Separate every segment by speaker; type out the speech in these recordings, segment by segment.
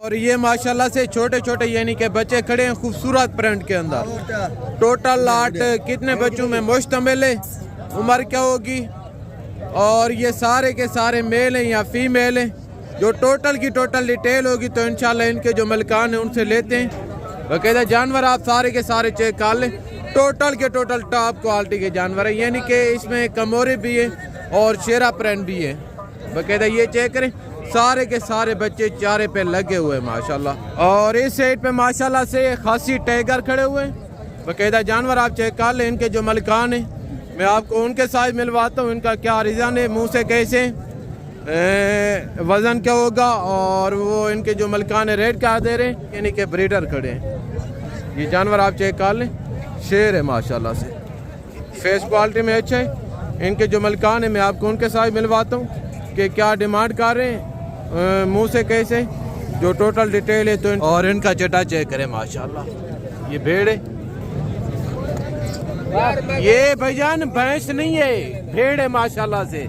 Speaker 1: और ये माशाल्लाह से छोटे छोटे यानी के बच्चे खड़े हैं खूबसूरत प्रिंट के अंदर। टोटल लाट कितने बच्चों में मुश्तमिल है, उम्र क्या होगी, और ये सारे के सारे मेल हैं या फीमेल हैं। जो टोटल की टोटल डिटेल होगी तो इंशाल्लाह इनके जो मलकान हैं उनसे लेते हैं। बाकायदा जानवर आप सारे के सारे चेक कर लें, टोटल के टोटल टॉप क्वालिटी के जानवर है, यानी कि इसमें कमोरे भी है और शेरा प्रिंट भी है। बाकायदा ये चेक करें, सारे के सारे बच्चे चारे पे लगे हुए माशाल्लाह। और इस साइड पे माशाल्लाह से खासी टाइगर खड़े हुए हैं। बाकायदा जानवर आप चेक कर लें, इनके जो मलकान हैं मैं आपको उनके साथ मिलवाता हूँ। इनका क्या रिजन है, मुंह से कैसे, वजन क्या होगा, और वो इनके जो मलकान है रेट क्या दे रहे हैं, यानी कि ब्रीडर खड़े हैं। ये जानवर आप चेक कर लें, शेर है माशाल्लाह से, फेस क्वालिटी में अच्छा है। इनके जो मलकान है मैं आपको उनके साथ मिलवाता हूँ कि क्या डिमांड कर रहे हैं, मुंह से कैसे, जो टोटल डिटेल है तो और इनका चटा चेक करें माशाल्लाह। ये भेड़ है, ये भाईजान भैंस नहीं है, भेड़ है माशाल्लाह से।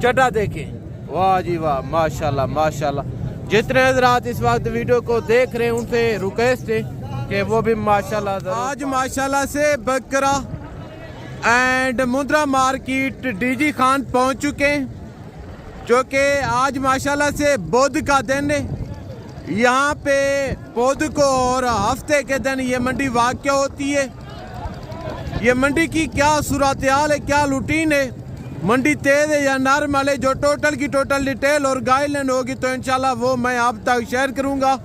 Speaker 1: चटा देखें, वाह जी वाह, माशाल्लाह माशाल्लाह। जितने हजरात इस वक्त वीडियो को देख रहे हैं उनसे रिक्वेस्ट है कि वो भी माशाल्लाह। आज माशाल्लाह से बकरा and Mundra market DG Khan पहुंच चुके हैं, जो कि आज माशाल्लाह से बुध का दिन है। यहाँ पे बुध को और हफ्ते के दिन ये मंडी वाक़या होती है। ये मंडी की क्या सूरत हाल है, क्या रूटीन है, मंडी तेज है या नॉर्मल है, जो टोटल की टोटल डिटेल और गाइडलाइन होगी तो इंशाल्लाह वो मैं आप तक शेयर करूँगा।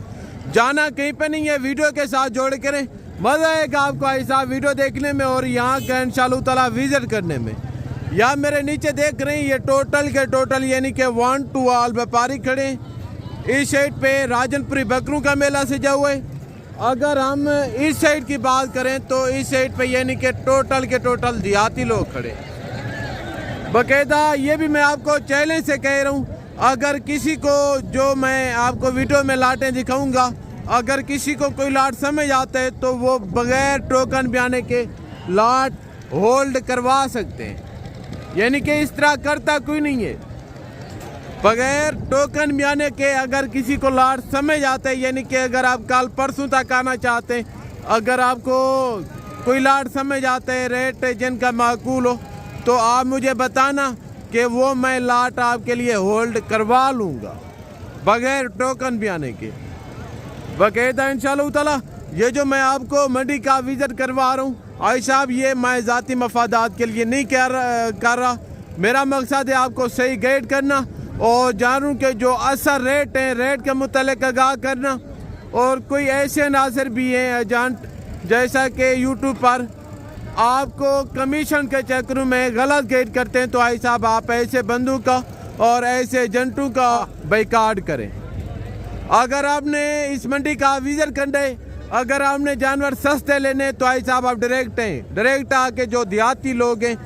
Speaker 1: जाना कहीं पे नहीं है, वीडियो के साथ जोड़ करें, मज़ा आएगा आपको ऐसा वीडियो देखने में और यहाँ का इंशाल्लाह ताला विजिट करने में। या मेरे नीचे देख रहे हैं ये टोटल के टोटल यानी कि 1 to all व्यापारी खड़े। इस साइड पे राजनपुरी बकरों का मेला सजा हुआ है। अगर हम इस साइड की बात करें तो इस साइड पे यानी कि टोटल के टोटल देहाती लोग खड़े। बाकायदा ये भी मैं आपको चैलेंज से कह रहा हूँ, अगर किसी को जो मैं आपको वीडियो में लाटें दिखाऊंगा, अगर किसी को कोई लाट समझ आता है तो वो बगैर टोकन बयाने के लाट होल्ड करवा सकते हैं। यानी कि इस तरह करता कोई नहीं है, बगैर टोकन बयाने के अगर किसी को लाट समझ आता है, यानी कि अगर आप कल परसों तक आना चाहते हैं, अगर आपको कोई लाट समझ आता है, रेट जिनका माकूल हो, तो आप मुझे बताना कि वो मैं लाट आपके लिए होल्ड करवा लूँगा बगैर टोकन बयाने के। बाकायदा इंशाल्लाह ताला ये जो मैं आपको मंडी का विजिट करवा रहा हूँ, आई साहब ये मैं ज़ाती मफादात के लिए नहीं कर रहा। मेरा मकसद है आपको सही गाइड करना और जानूँ के जो असर रेट हैं, रेट के मुतालिक आगाह करना। और कोई ऐसे नाज़र भी हैं एजेंट जैसा कि यूट्यूब पर आपको कमीशन के चक्करों में गलत गाइड करते हैं, तो आई साहब आप ऐसे बंदों का और ऐसे एजेंटों का बाइकाट करें। अगर आपने इस मंडी का विजिट करना है, अगर आपने जानवर सस्ते लेने तो आई साहब आप डायरेक्ट आके जो देहाती लोग हैं,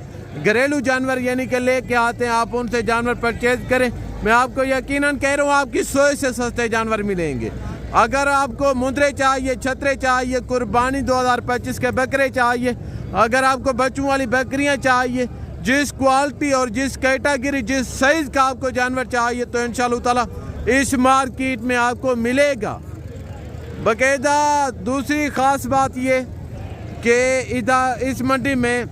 Speaker 1: घरेलू जानवर यानी कि लेके आते हैं, आप उनसे जानवर परचेज करें। मैं आपको यकीनन कह रहा हूँ आपकी सोच से सस्ते जानवर मिलेंगे। अगर आपको मुंद्रे चाहिए, छतरे चाहिए, कुर्बानी 2025 के बकरे चाहिए, अगर आपको बच्चों वाली बकरियाँ चाहिए, जिस क्वालिटी और जिस कैटेगरी जिस साइज़ का आपको जानवर चाहिए तो इंशाल्लाह ताला इस मार्केट में आपको मिलेगा। बाकायदा दूसरी ख़ास बात ये कि इधर इस मंडी में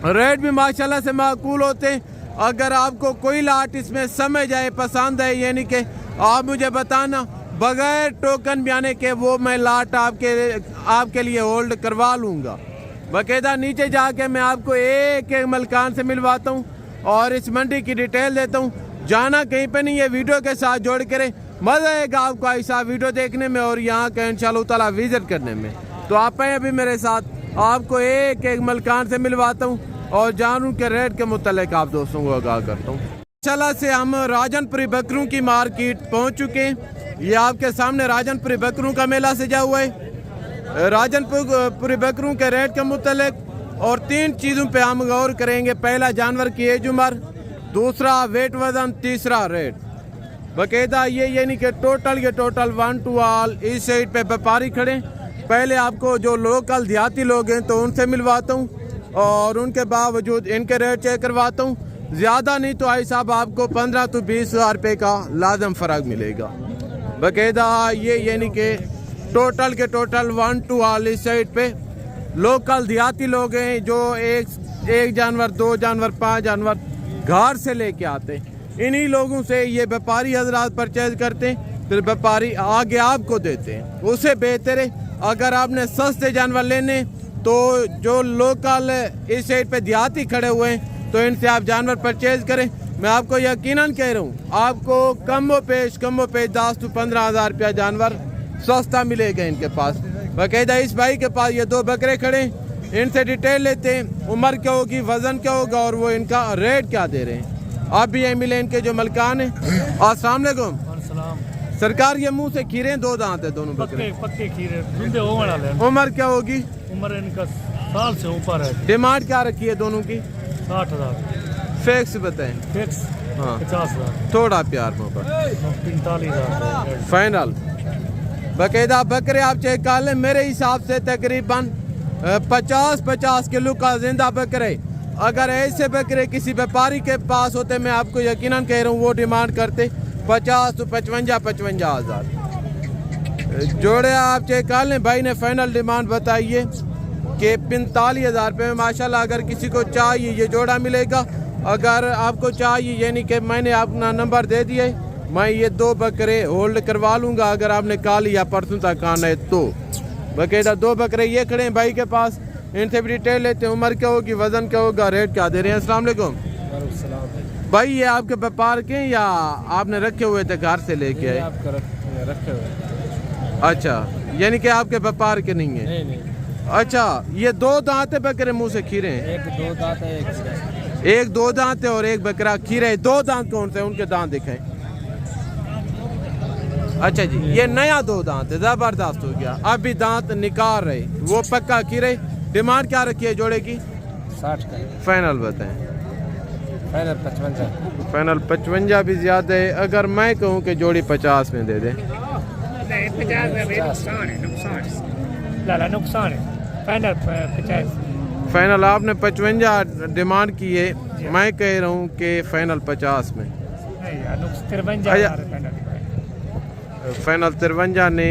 Speaker 1: रेट भी माशाल्लाह से माकूल होते हैं। अगर आपको कोई लाट इसमें समझ आए, पसंद है, यानी कि आप मुझे बताना, बगैर टोकन बयाने के वो मैं लाट आपके लिए होल्ड करवा लूँगा। बाकायदा नीचे जाके मैं आपको एक एक मलकान से मिलवाता हूँ और इस मंडी की डिटेल देता हूँ। जाना कहीं पे नहीं है, वीडियो के साथ जोड़ करें, मज़ा आएगा आपको ऐसा वीडियो देखने में और यहाँ का इंशाल्लाह ताला विजिट करने में। तो आप अभी मेरे साथ, आपको एक एक मलकान से मिलवाता हूँ और जानूँ के रेट के मुतालिक आप दोस्तों को आगाह करता हूँ। इंशाल्लाह से हम राजनपुरी बकरों की मार्केट पहुँच चुके हैं। ये आपके सामने राजनपुरी बकरों का मेला सजा हुआ है। राजनपुरी बकरों के रेट के मुतालिक और 3 चीज़ों पे हम गौर करेंगे। पहला जानवर की एज उम्र, दूसरा वेट वजन, तीसरा रेट। बाकायदा ये यानी कि टोटल के टोटल 1 to all इस साइड पे व्यापारी खड़े। पहले आपको जो लोकल देहाती लोग हैं तो उनसे मिलवाता हूँ और उनके बावजूद इनके रेट चेक करवाता हूँ। ज़्यादा नहीं तो आई साहब आपको 15 to 20 हज़ार रुपये का लाजम फ़र्क मिलेगा। बाकायदा ये यानी कि टोटल के टोटल 1 to all इस साइड पे लोकल देहाती लोग हैं जो एक जानवर, 2 जानवर, 5 जानवर घर से लेके आते हैं। इन्हीं लोगों से ये व्यापारी हजरात परचेज करते हैं, फिर व्यापारी आगे आपको देते हैं। उससे बेहतर है अगर आपने सस्ते जानवर लेने तो जो लोकल इस साइड पे देहाती खड़े हुए हैं तो इनसे आप जानवर परचेज करें। मैं आपको यकीनन कह रहा हूँ आपको कमो पेश 10 to 15 हज़ार रुपया जानवर सस्ता मिलेगा इनके पास। बाकायदा इस भाई के पास ये 2 बकरे खड़े, इनसे डिटेल लेते हैं, उम्र क्या होगी, वजन क्या होगा और वो इनका रेट क्या दे रहे हैं। आप भी यहीं मिले इनके जो मलकान है। अस्सलाम वालेकुम। सरकार ये मुंह से खीरे 2 दांत है दोनों बकरे,
Speaker 2: पक्के खीरे दुंधे होने वाले हैं।
Speaker 1: उम्र क्या होगी?
Speaker 2: उम्र इनका साल से ऊपर है।
Speaker 1: डिमांड क्या रखी है दोनों की?
Speaker 2: 60,000
Speaker 1: फिक्स बताएं।
Speaker 2: फिक्स
Speaker 1: हाँ
Speaker 2: 50,000
Speaker 1: थोड़ा प्यार मोहब्बत
Speaker 2: 45,000
Speaker 1: फाइनल। बाकायदा बकरे आप चेक कर लें, मेरे हिसाब से तकरीबन 50 किलो का जिंदा बकरे अगर ऐसे बकरे किसी व्यापारी के पास होते, मैं आपको यकीनन कह रहा हूँ वो डिमांड करते 50 to 55 हज़ार। जोड़े आप चेक कर लें, भाई ने फाइनल डिमांड बताई है कि 45 हज़ार रुपये में माशाल्लाह। अगर किसी को चाहिए ये जोड़ा मिलेगा। अगर आपको चाहिए यानी कि मैंने अपना नंबर दे दिया है, मैं ये 2 बकरे होल्ड करवा लूँगा अगर आपने कल या परसों तक आना है तो। बाकायदा 2 बकरे ये खड़े हैं भाई के पास, इनसे भी डिटेल लेते हैं। उम्र क्या होगी, वजन क्या होगा, रेट क्या दे रहे हैं। अस्सलाम वालेकुम भाई, ये आपके व्यापार के या आपने रखे हुए थे घर से लेके आए?
Speaker 2: रखे हुए।
Speaker 1: अच्छा, यानी कि आपके व्यापार के नहीं है?
Speaker 2: नहीं।
Speaker 1: अच्छा, ये 2 दांत है बकरे मुंह से खीरे हैं?
Speaker 2: एक 2 दांत है,
Speaker 1: एक 2 दांत है और एक बकरा खीरे है। 2 दांत कौन से? उनके दांत दिखाएं। अच्छा जी, ये नया 2 दांत है, जबरदस्त हो गया। अभी दांत निकाल रहे, वो पक्का खीरे। डिमांड क्या रखी है जोड़े की?
Speaker 2: 60 का।
Speaker 1: फाइनल बताएं।
Speaker 2: फाइनल 55।
Speaker 1: फाइनल 55 भी ज्यादा है। अगर मैं कहूँ कि जोड़ी 50 में दे दे?
Speaker 2: नुकसान है। फाइनल 50।
Speaker 1: फाइनल आपने 55 डिमांड की है, मैं कह रहा हूँ कि फाइनल 50 में। फाइनल 53 ने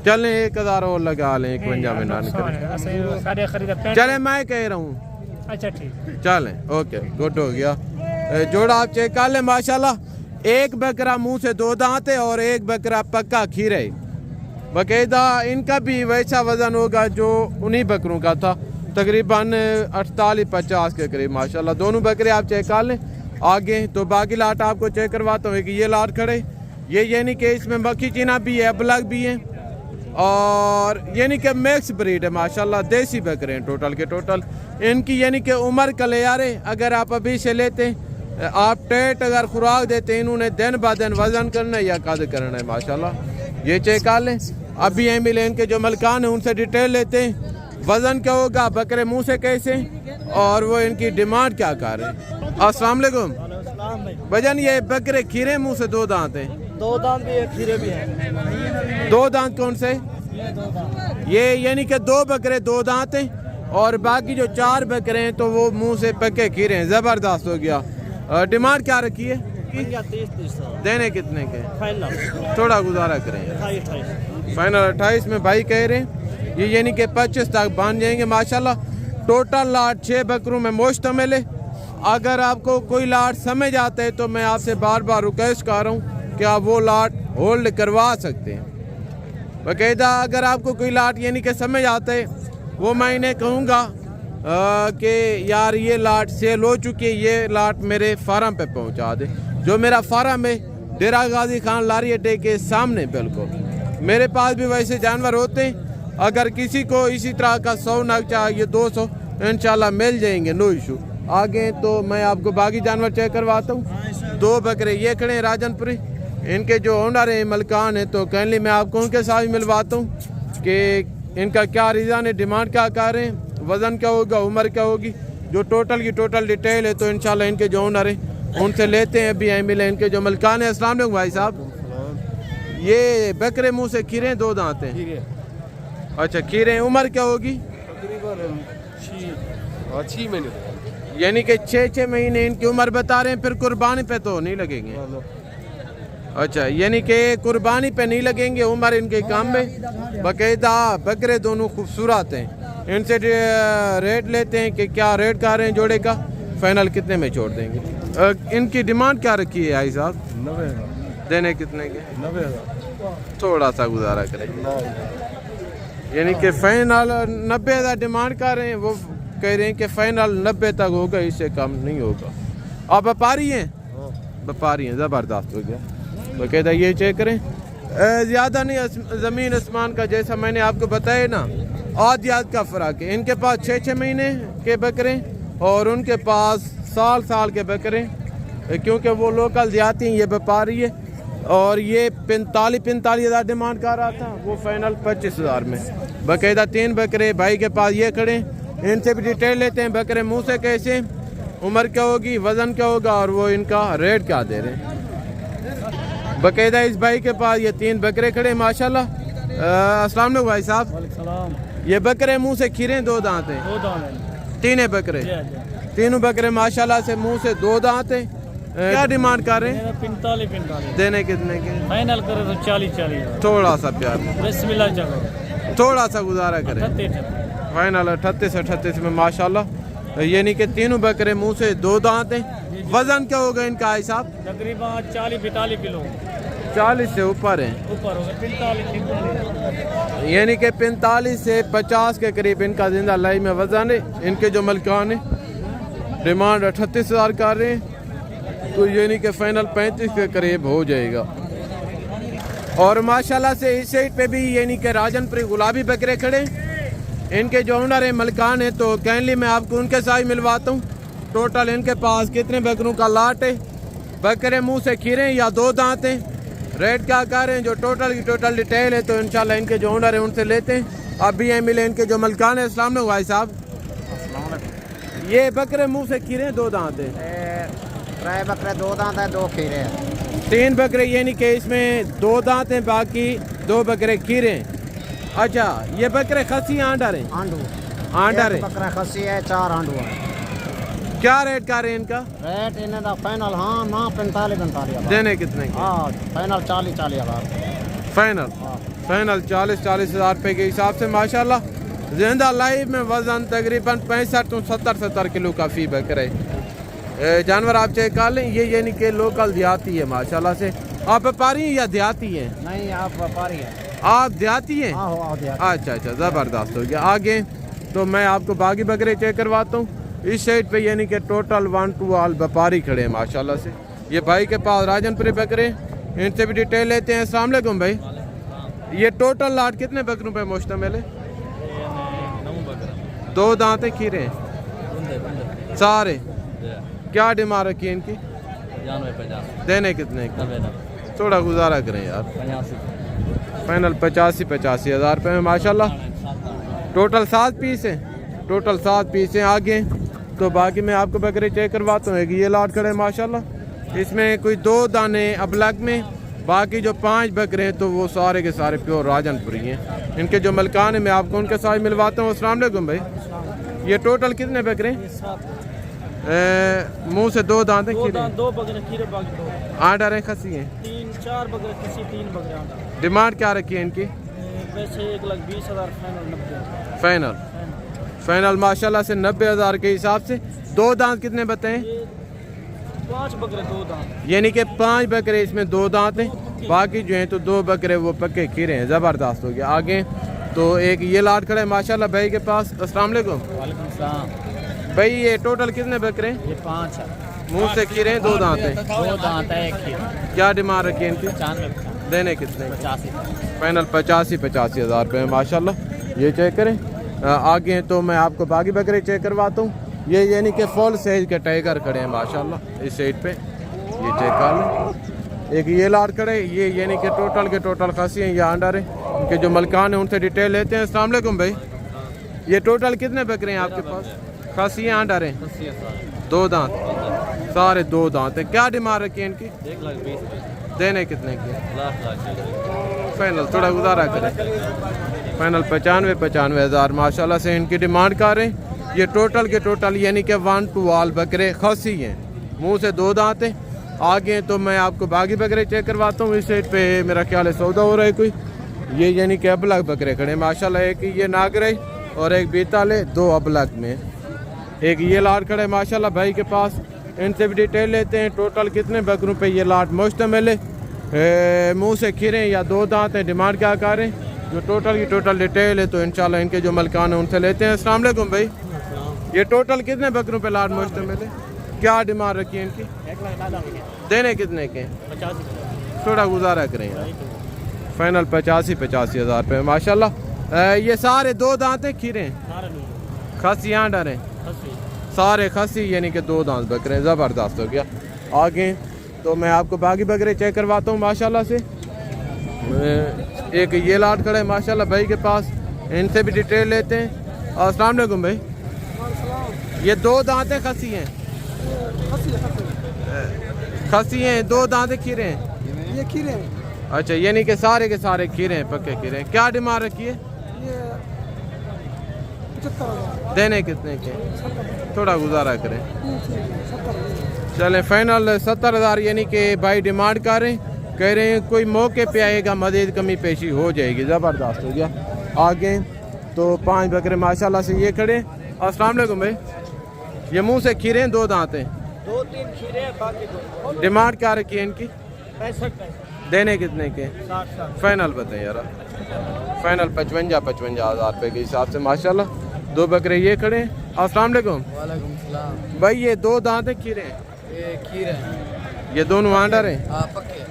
Speaker 1: चलें, 1000 और लगा लें, 51 में ना निकले। चले, मैं कह रहा हूँ।
Speaker 2: अच्छा ठीक,
Speaker 1: चलें, ओके, गुड हो गया। जोड़ा आप चेक कर लें माशाल्लाह। एक बकरा मुंह से 2 दांत है और एक बकरा पक्का खीरे। बाकायदा इनका भी वैसा वजन होगा जो उन्हीं बकरों का था, तकरीबन 48-50 के करीब माशाल्लाह। दोनों बकरे आप चेक कर लें आगे। तो बाकी लाट आपको चेक करवाता हूँ। ये लाट खड़े, ये यानी कि इसमें मक्खी चीना भी है, ब्लैक भी है और यानी कि मिक्स ब्रीड है माशाल्लाह। देसी बकरे हैं टोटल के टोटल। इनकी यानी कि उम्र कलियारे अगर आप अभी से लेते हैं, आप टेट अगर खुराक देते हैं, इन्होंने दिन ब दिन वजन करना है या कद करना है माशाल्लाह। ये चेक कर लें। अभी एम लेन के जो मलकान हैं उनसे डिटेल लेते हैं। वजन क्या होगा, बकरे मुंह से कैसे और वो इनकी डिमांड क्या कर रहे हैं। अस्सलाम वालेकुम भजन, ये बकरे खीरे मुंह से 2 दांत हैं?
Speaker 2: 2 दांत भी है, खीरे भी है।
Speaker 1: 2 दांत कौन से? ये यानी कि 2 बकरे 2 दांत हैं और बाकी जो 4 बकरे हैं तो वो मुंह से पक्के खीरे हैं। जबरदस्त हो गया। डिमांड क्या रखी है?
Speaker 2: 30
Speaker 1: देने कितने के?
Speaker 2: फाइनल
Speaker 1: थोड़ा गुजारा करें।
Speaker 2: 28।
Speaker 1: फाइनल 28 में भाई कह रहे हैं। ये यानी कि 25 तक बांध जाएंगे माशाल्लाह। टोटल लाट 6 बकरों में मुश्तमिल है। अगर आपको कोई लाट समझ आता है तो मैं आपसे बार बार रिक्वेस्ट कर रहा हूँ कि आप वो लाट होल्ड करवा सकते हैं। बाकायदा अगर आपको कोई लाट यानी कि समझ आता है, वो मैं इन्हें कहूँगा कि यार ये लाट सेल हो चुकी है, ये लाट मेरे फार्म पे पहुँचा दे। जो मेरा फार्म है डेरा गाजी खान लारी अड्डे के सामने बिल्कुल। मेरे पास भी वैसे जानवर होते हैं। अगर किसी को इसी तरह का 100 नग चाहिए, 200 इंशाल्लाह मिल जाएंगे, नो इशू। आगे तो मैं आपको बाकी जानवर चेक करवाता हूँ। 2 बकरे ये खड़े हैं राजनपुरी, इनके जो ओनर हैं मलकान है, तो काइंडली मैं आपको उनके साथ मिलवाता हूँ कि इनका क्या रीज़न है, डिमांड क्या कर रहे हैं, वज़न क्या होगा, उम्र क्या होगी, जो टोटल की टोटल डिटेल है। तो इंशाल्लाह इनके जो ओनर हैं उनसे लेते हैं। अभी मिले इनके जो मलकान है। अस्सलाम वालेकुम भाई साहब, ये बकरे मुँह से खीरे 2 दांत हैं? अच्छा खीरे। उम्र क्या होगी?
Speaker 2: तकरीबन 6 महीने,
Speaker 1: यानी कि 6 महीने इनकी उम्र बता रहे हैं। फिर कुर्बानी पे तो नहीं लगेंगे। अच्छा, यानी कि कुर्बानी पे नहीं लगेंगे, उम्र इनके काम में, बाकायदा बकरे दोनों खूबसूरत हैं। इनसे रेट लेते हैं कि क्या रेट कर रहे हैं जोड़े का, फाइनल कितने में छोड़ देंगे। इनकी डिमांड क्या रखी है आई साहब?
Speaker 2: 90,000।
Speaker 1: देने कितने के?
Speaker 2: 90,000।
Speaker 1: थोड़ा सा गुजारा करें, यानी कि फाइनल 90,000 डिमांड कर रहे हैं, वो कह रहे हैं कि फाइनल 90 तक होगा, इससे कम नहीं होगा। आप व्यापारी हैं? व्यापारी हैं, ज़बरदस्त हो गया। बाकायदा ये चेक करें, ज़्यादा नहीं ज़मीन आसमान का, जैसा मैंने आपको बताया ना, आदियात का फ़र्क है। इनके पास 6-6 महीने के बकरे और उनके पास साल के बकरे, क्योंकि वो लोकल जाती हैं, ये व्यापारी है। और ये 45,000 डिमांड कर रहा था, वो फाइनल 25,000 में। बाकायदा 3 बकरे भाई के पास ये खड़े, इनसे भी डिटेल लेते हैं। बकरे मुँह से कैसे, उम्र क्या होगी, वज़न क्या होगा और वो इनका रेट क्या दे रहे हैं। बाकायदा इस भाई के पास ये 3 बकरे खड़े माशाल्लाह। अस्सलाम वालेकुम भाई साहब। ये बकरे मुंह से खीरे 2 दांत हैं? 2 दांत हैं। 3 बकरे, तीनों बकरे माशाल्लाह से मुंह से 2 दांत हैं। क्या डिमांड कर रहे हैं?
Speaker 2: 45।
Speaker 1: देने कितने के?
Speaker 2: फाइनल करे तो 40।
Speaker 1: थोड़ा सा प्यार,
Speaker 2: बिस्मिल्लाह चलो,
Speaker 1: थोड़ा सा गुजारा करें। फाइनल 38 में माशाल्लाह। यानी कि तीनों बकरे मुंह से 2 दांत हैं। वजन क्या होगा इनका भाई साहब?
Speaker 2: तकरीबन 40-45 किलो,
Speaker 1: 40 से ऊपर है,
Speaker 2: ऊपर होगा 45।
Speaker 1: यानी कि 45 से 50 के करीब इनका जिंदा लाई में वजन है। इनके जो मलकान है डिमांड 38,000 कर रहे हैं, तो यानी कि फाइनल 35 के करीब हो जाएगा। और माशाल्लाह से इस साइड पे भी यानी कि राजनपुरी गुलाबी बकरे खड़े, इनके जो ओनर है मलकान है, तो कैनली मैं आपको उनके साथ मिलवाता हूँ। टोटल इनके पास कितने बकरों का लाट है, बकरे मुंह से खीरे या 2 दांत हैं, रेट क्या कर रहे हैं, जो टोटल की टोटल डिटेल है, तो इंशाल्लाह इनके जो ओनर है उनसे लेते हैं। अब भी यहीं मिले इनके जो मलकान है। अस्सलाम वालेकुम भाई साहब। ये बकरे मुंह से खीरे 2 दांत है?
Speaker 3: 3 बकरे 2 दांत है, 2 खीरे हैं।
Speaker 1: 3 बकरे, यानी कि इसमें 2 दांत हैं, बाकी 2 बकरे खीरे हैं। अच्छा, ये बकरे खसी आंडर हैं?
Speaker 3: आंडू
Speaker 1: आंडर है।
Speaker 3: बकरा खसी है, 4 आंडू है।
Speaker 1: क्या रेट कर रहे हैं इनका?
Speaker 3: रेट इन्हें दा फाइनल हाँ ना 45,000।
Speaker 1: देने कितने के?
Speaker 3: हाँ फाइनल 40,000।
Speaker 1: फाइनल फाइनल 40,000 रुपए के हिसाब से माशाल्लाह। जिंदा लाइव में वजन तकरीबन 65 से 70 किलो का फी बकरे जानवर आप चेक कर लें। ये यानी कि लोकल देहाती है माशाल्लाह से। आप व्यापारी हैं या देहाती हैं?
Speaker 3: नहीं, आप व्यापारी हैं।
Speaker 1: आप देहाती हैं?
Speaker 3: हाँ,
Speaker 1: अच्छा, ज़बरदस्त हो गया। आगे तो मैं आपको बाकी बकरे चेक करवाता हूँ। इस साइड पे यानी कि टोटल 1-2 आल व्यापारी खड़े हैं माशाल्लाह से। ये भाई के पास राजनपुरी बकरे, इनसे भी डिटेल लेते हैं। अस्सलाम वालेकुम भाई, ये टोटल लाट कितने बकरों पे मुश्तमिल है? 2 दांत है, खीरे हैं सारे। क्या डिमांड रखी है इनकी?
Speaker 2: 50।
Speaker 1: देने कितने की? थोड़ा गुजारा करें यार। फाइनल 85,000 रुपये में माशाल्लाह। टोटल 7 पीस है, टोटल 7 पीस हैं। आगे तो बाकी मैं आपको बकरे चेक करवाता हूँ। ये लाट खड़े हैं माशाल्लाह, इसमें कोई 2 दाने अबलग में, बाकी जो 5 बकरे हैं तो वो सारे के सारे प्योर राजनपुरी हैं। इनके जो मलकान है मैं आपको उनके साथ मिलवाता हूँ। अस्सलाम वालेकुम भाई, ये टोटल कितने बकरे हैं? मुंह से 2 दांत हैं,
Speaker 2: 2 बकरे खीरे, बाकी 2
Speaker 1: आंडर हैं, खसी हैं।
Speaker 2: 3-4 बकरे खसी, 3 बकरे आंडा।
Speaker 1: डिमांड क्या रखी है इनकी?
Speaker 2: वैसे 1,20,000 फाइनल 90।
Speaker 1: फाइनल माशाल्लाह से 90,000 के हिसाब से। 2 दांत कितने बताएं?
Speaker 2: 5 बकरे 2 दांत,
Speaker 1: यानी कि 5 बकरे इसमें 2 दांत हैं, बाकी जो हैं तो 2 बकरे वो पक्के खीरे हैं। ज़बरदस्त हो गया। आगे तो एक ये लाट खड़ा है माशाल्लाह भाई के पास। अस्सलाम वालेकुम भाई, ये टोटल कितने बकरे हैं?
Speaker 2: ये 5 है।
Speaker 1: मुंह से खीरे हैं, 2 दांत हैं?
Speaker 2: 2 दांत है, 1 खीरा।
Speaker 1: क्या डिमांड रखी है इनकी?
Speaker 2: 95।
Speaker 1: देने कितने?
Speaker 2: 85।
Speaker 1: फाइनल 85,000 रुपये में माशाल्लाह। ये चेक करें। आगे तो मैं आपको बाकी बकरे चेक करवाता हूँ। ये यानी कि फुल साइज के टाइगर खड़े हैं माशाल्लाह इस साइड पे, ये चेक कर लें। एक ये लाट खड़े, ये यानी कि टोटल के टोटल खासी हैं, ये आंडर है। उनके जो मलकान हैं उनसे डिटेल लेते हैं। अस्सलाम वालेकुम भाई, ये टोटल कितने बकरे हैं आपके पास? खासी हैं, आंडर हैं? 2 दांत, सारे 2 दांत हैं। क्या डिमांड रखी है इनकी?
Speaker 2: 1,20,000।
Speaker 1: देने कितने की?
Speaker 2: लाख।
Speaker 1: फाइनल थोड़ा गुजारा करें। फाइनल 95,000 माशाल्लाह से इनकी डिमांड कर रहे हैं। ये टोटल के टोटल यानी कि 1-2 आल बकरे खासी हैं, मुंह से 2 दांत हैं। आगे तो मैं आपको बाकी बकरे चेक करवाता हूँ। इस साइड पे मेरा ख्याल है सौदा हो रहा है कोई। ये यानी कि अबलग बकरे खड़े हैं माशाल्लाह। एक ये नागरे और एक बीताले, दो अबलग में। एक ये लाट खड़े माशाल्लाह भाई के पास। इनसे भी डिटेल लेते हैं टोटल कितने बकरों पे ये लाट मुश्तमिल है। मुंह से खीरे या दो दांत हैं, डिमांड क्या करें, जो टोटल की टोटल डिटेल है तो इंशाल्लाह इनके जो मलकान है उनसे लेते हैं। अस्सलाम वालेकुम भाई, ये टोटल कितने बकरों पे लाट मुश्तमिल है, क्या डिमांड रखी है इनकी, देने कितने के,
Speaker 2: 50
Speaker 1: थोड़ा गुजारा करें यार। फाइनल 85 हज़ार रुपये माशाल्लाह। ये सारे दो दांत हैं, खीरे हैं, खसी यहाँ डरे सारे खसी यानी कि दो दांत बकरे, ज़बरदस्त हो गया। आगे तो मैं आपको बाकी बकरे चेक करवाता हूँ माशाल्लाह से। एक ये लाट खड़े माशाल्लाह भाई के पास, इनसे भी डिटेल लेते हैं। अस्सलाम वालेकुम भाई, ये दो दांत हैं, खसी हैं, खसी हैं, दो दांत खीरे हैं,
Speaker 2: ये खीरे हैं।
Speaker 1: अच्छा यानी कि सारे के सारे खीरे हैं, पक्के खीरे हैं। क्या डिमांड रखी है,
Speaker 2: ये 75,000
Speaker 1: देने कितने के, थोड़ा गुजारा करें। चलें फाइनल 70,000 यानी कि भाई डिमांड कर रहे हैं, कह रहे हैं कोई मौके पे आएगा मज़ीद कमी पेशी हो जाएगी। ज़बरदस्त हो गया। आगे तो 5 बकरे माशाल्लाह से ये खड़े। अस्सलाम वालेकुम भाई, ये मुंह से खीरे हैं, दो दांत हैं,
Speaker 2: 2-3 खीरे हैं, बाकी दो।
Speaker 1: डिमांड क्या रखी है इनकी,
Speaker 2: 65
Speaker 1: देने कितने के,
Speaker 2: 60
Speaker 1: फाइनल बताएं यार। फाइनल 55 हज़ार रुपये के हिसाब से माशाल्लाह। दो बकरे ये खड़े हैं। अस्सलाम वालेकुम
Speaker 2: वालेकुम सलाम।
Speaker 1: भाई, ये दो दांत हैं, खीरे हैं,
Speaker 2: ये खीरे हैं,
Speaker 1: ये दोनों आंडर हैं।
Speaker 2: हाँ पक्के।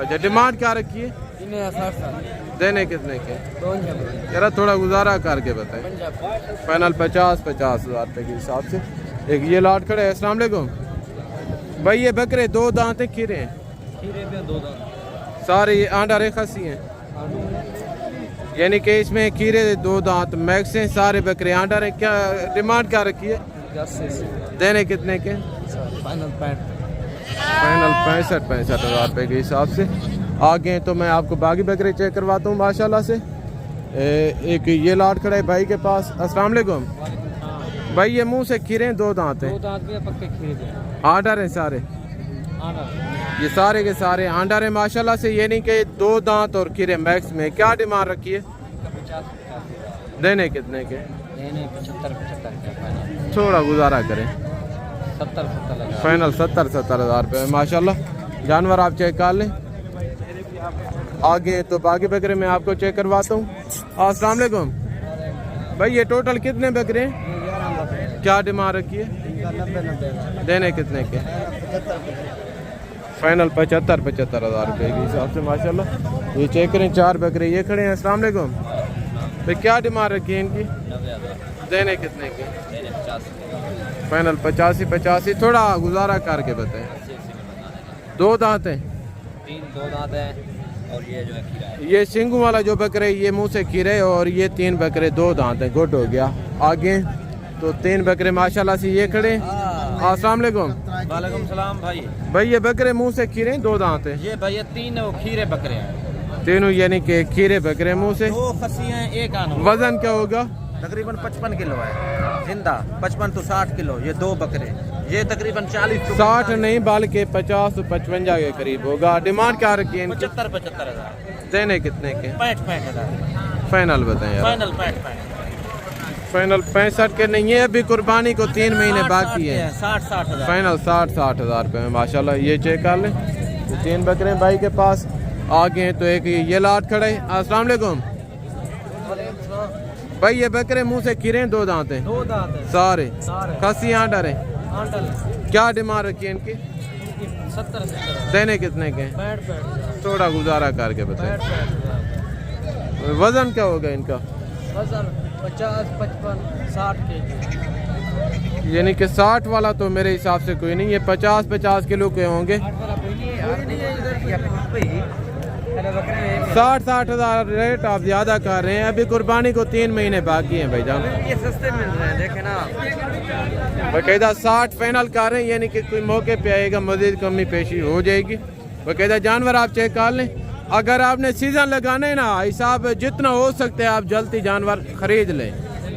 Speaker 1: अच्छा डिमांड क्या रखी है,
Speaker 2: इन्हें 60
Speaker 1: देने कितने के,
Speaker 2: दोनों
Speaker 1: यार थोड़ा गुजारा करके बताएं।
Speaker 2: पंजाब।
Speaker 1: फाइनल 50 हज़ार रुपये के हिसाब से। एक ये लाट खड़े है। अस्सलाम वालेकुम भाई, ये बकरे दो दांत हैं, खीरे हैं,
Speaker 2: खीरे पे 2 दांत,
Speaker 1: सारे ये आंडर खसी हैं, यानी कि इसमें खीरे दो दांत मैक्स हैं, सारे बकरे आंडर हैं। क्या डिमांड क्या रखी है,
Speaker 2: 80
Speaker 1: देने कितने के,
Speaker 2: फाइनल 65।
Speaker 1: फाइनल 65 हज़ार रुपये के हिसाब से। आगे तो मैं आपको बाकी बकरे चेक करवाता हूँ माशाल्लाह से। एक ये लाट खड़ा है भाई के पास। अस्सलाम वालेकुम भाई, ये मुंह से खीरे हैं, दो दांत हैं,
Speaker 2: 2 दांत भी पक्के खीरे पे।
Speaker 1: आंडर हैं सारे,
Speaker 2: आना
Speaker 1: ये सारे के सारे आंडर हैं माशाल्लाह से, यानी कि दो दांत और खीरे मैक्स में। क्या डिमांड रखी है,
Speaker 2: 50
Speaker 1: देने कितने के,
Speaker 2: नहीं 75
Speaker 1: थोड़ा गुजारा करें।
Speaker 2: 70 लगा।
Speaker 1: फाइनल 70 हज़ार रुपये माशाल्लाह। जानवर आप चेक कर लें। आगे तो बाकी बकरे मैं आपको चेक करवाता हूँ। अस्सलाम वालेकुम भाई, ये टोटल कितने बकरे हैं, क्या डिमांड रखी है,
Speaker 2: 90
Speaker 1: देने कितने के, फाइनल 75 हज़ार रुपये के हिसाब से माशाल्लाह। ये चेक करें, 4 बकरे ये खड़े हैं। अस्सलाम वालेकुम भाई, क्या डिमांड रखी है इनकी, देने कितने के, फाइनल 85 थोड़ा गुजारा करके बताएं। दो दांत हैं,
Speaker 2: 2 दांत हैं, और ये जो है खीरा है।
Speaker 1: ये सिंगू वाला जो बकरे ये मुंह से खीरे, और ये 3 बकरे दो दांत हैं, गुड हो गया। आगे तो 3 बकरे माशाल्लाह से ये खड़े। अस्सलाम वालेकुम
Speaker 2: वालेकुम सलाम भाई।
Speaker 1: भाई, ये बकरे मुंह से खीरे हैं, दो दांत हैं,
Speaker 2: ये भाई 3 खीरे बकरे हैं,
Speaker 1: तीनों यानी कि खीरे बकरे मुंह से।
Speaker 2: 2 खसी हैं, 1 आना।
Speaker 1: वजन क्या होगा,
Speaker 2: तकरीबन 55 किलो है जिंदा, 55 तो 60 किलो। ये 2 बकरे, ये तकरीबन 40 to
Speaker 1: 60 नहीं बल्कि 50 से 55 के करीब होगा। डिमांड क्या रखी है इनकी,
Speaker 2: 75 हज़ार,
Speaker 1: देने कितने के,
Speaker 2: 65 हज़ार,
Speaker 1: फाइनल बताएं यार।
Speaker 2: फाइनल 65।
Speaker 1: फाइनल 65 के नहीं है, अभी कुर्बानी को 3 महीने बाकी है।
Speaker 2: 60 हज़ार,
Speaker 1: फाइनल 60 हज़ार रुपये में माशाल्लाह। ये चेक कर लें, तो 3 बकरे भाई के पास। आगे हैं तो एक ये लाट खड़ा है। अस्सलाम वालेकुम भाई, ये बकरे मुंह से खीरे हैं, दो दांत हैं,
Speaker 2: 2 दांत हैं,
Speaker 1: सारे
Speaker 2: सारे
Speaker 1: खसी आंडर हैं।
Speaker 2: आंडल,
Speaker 1: क्या डिमांड रखी है इनकी,
Speaker 2: 70
Speaker 1: देने कितने के,
Speaker 2: 65
Speaker 1: थोड़ा गुजारा करके बताएं। वजन क्या होगा इनका,
Speaker 2: वजन 50, 55, 60 केजी।
Speaker 1: यानी कि 60 वाला तो मेरे हिसाब से कोई नहीं है, 50 किलो के होंगे। 60 हज़ार रेट आप ज़्यादा कर रहे हैं, अभी कुर्बानी को 3 महीने बाकी हैं भाईजान।
Speaker 2: ये सस्ते मिल रहे हैं, देखे ना।
Speaker 1: बाकायदा 60 फाइनल कर रहे हैं, यानी कि कोई मौके पे आएगा मज़ीद कमी पेशी हो जाएगी। बाकायदा जानवर आप चेक कर लें। अगर आपने सीज़न लगाना है ना हिसाब, जितना हो सकता है आप जल्दी जानवर खरीद लें,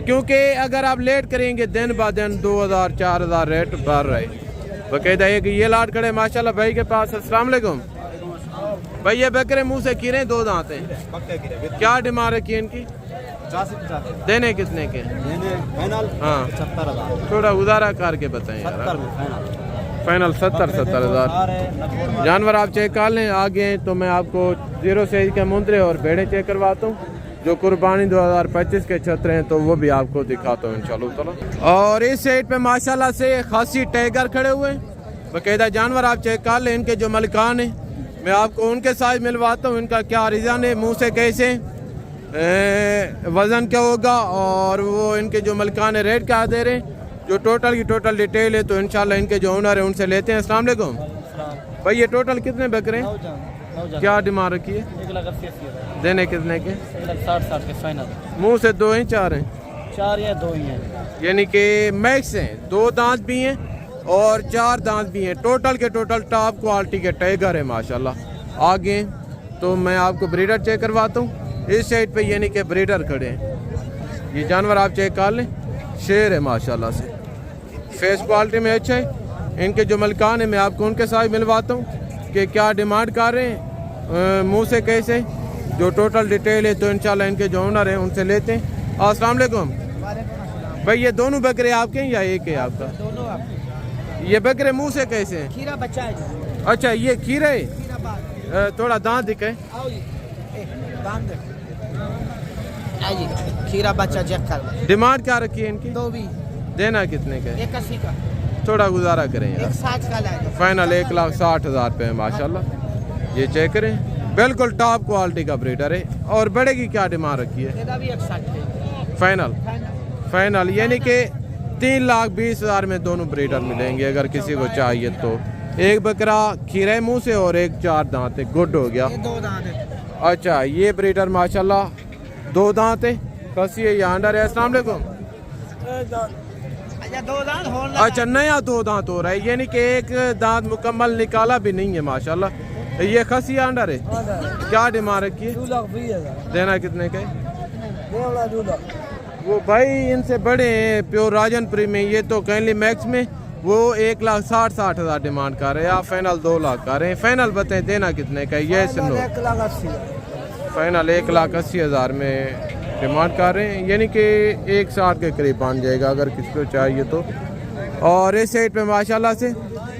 Speaker 1: क्योंकि अगर आप लेट करेंगे दिन ब दिन 2000 4000 रेट बढ़ रहे। बकायदा एक ये लाट खड़े माशाल्लाह भाई के पास। अस्सलाम वालेकुम भाई, ये बकरे मुंह से कीरे, दो दांत हैं, क्या डिमांड रखी है इनकी? देने कितने के? हाँ,
Speaker 3: 70,000
Speaker 1: थोड़ा उधारा करके बताएं यार। फाइनल 70,000। जानवर आप चेक कर लें। आगे तो मैं आपको 0 से के मुंद्रे और भेड़ें चेक करवाता हूँ जो कुर्बानी 2025 के छत्र हैं, तो वो भी आपको दिखाता हूँ इंशाल्लाह। और इस साइड पे माशाल्लाह से खासी टाइगर खड़े हुए हैं, बाकायदा जानवर आप चेक कर लें। इनके जो मलिकान हैं मैं आपको उनके साथ मिलवाता हूँ, इनका क्या रिजन है, मुँह से कैसे, वज़न क्या होगा, और वो इनके जो मलिकान है रेट क्या दे रहे हैं, जो टोटल की टोटल डिटेल है तो इंशाल्लाह इनके जो ओनर है उनसे लेते हैं। अस्सलाम वालेकुम भाई, ये टोटल कितने बकरे हैं, क्या डिमांड रखी है?
Speaker 3: 1,80,000
Speaker 1: देने कितने के?
Speaker 3: 60 के फाइनल।
Speaker 1: मुंह से 2 हैं 4 हैं?
Speaker 3: 4 या 2 ही हैं,
Speaker 1: यानी कि मैक्स हैं, 2 दांत भी हैं और 4 दांत भी हैं। टोटल के टोटल टॉप क्वालिटी के टाइगर है माशाल्लाह। आगे तो मैं आपको ब्रीडर चेक करवाता हूँ। इस साइड पे यानी कि ब्रीडर खड़े हैं। ये जानवर आप चेक कर लें, शेर है माशाल्लाह से, फेस क्वालिटी में अच्छा है। इनके जो मलिकान है मैं आपको उनके साथ मिलवाता हूँ कि क्या डिमांड कर रहे हैं, मुँह से कैसे, जो टोटल डिटेल है तो इंशाल्लाह इनके जो ओनर हैं उनसे लेते हैं। अस्सलाम वालेकुम भाई, ये दोनों बकरे आपके हैं या एक है आपका?
Speaker 3: दोनों आपके।
Speaker 1: ये बकरे मुंह से कैसे हैं?
Speaker 3: खीरा बच्चा है।
Speaker 1: अच्छा, ये खीरा है, थोड़ा दांत दिखे।
Speaker 3: खीरा बच्चा चेक कर।
Speaker 1: डिमांड क्या रखी है इनकी?
Speaker 3: 2 भी।
Speaker 1: देना कितने का?
Speaker 3: 81 का।
Speaker 1: थोड़ा गुजारा करें यार।
Speaker 3: 160 का लाएगा।
Speaker 1: फाइनल 1,60,000 रुपये माशाल्लाह। ये चेक करें, बिल्कुल टॉप क्वालिटी का ब्रीडर है। और बड़े की क्या डिमांड रखी है?
Speaker 3: ਇਹਦਾ भी 160
Speaker 1: फाइनल फाइनल यानी कि 3,20,000 में दोनों ब्रीडर मिलेंगे अगर किसी को चाहिए तो। एक बकरा खीरे मुंह से और एक 4 दांत है, गुड हो गया।
Speaker 3: ये 2 दांत है।
Speaker 1: अच्छा, ये ब्रीडर माशाल्लाह 2 दांत है, कसी है या अंडर है। अस्सलाम वालेकुम।
Speaker 3: अच्छा 2 दांत हो।
Speaker 1: अच्छा, नया 2 दांत हो रहा है, यानी कि एक दांत मुकम्मल निकाला भी नहीं है माशाल्लाह। ये खसी अंडर है, क्या डिमांड रखी है?
Speaker 3: 2,20,000
Speaker 1: देना कितने का है? वो भाई इनसे बड़े हैं प्योर राजनपुरी में, ये तो कैनली मैक्स में वो 1,60,000 डिमांड कर रहे हैं। आप फाइनल 2 लाख कर रहे हैं। फाइनल बताएं देना कितने का है? ये सुनो,
Speaker 3: 1,80,000
Speaker 1: फाइनल 1,80,000 में डिमांड कर रहे हैं, यानी कि 1,60,000 के करीब बन जाएगा अगर किसी को चाहिए तो। और इस साइड पे माशाल्लाह से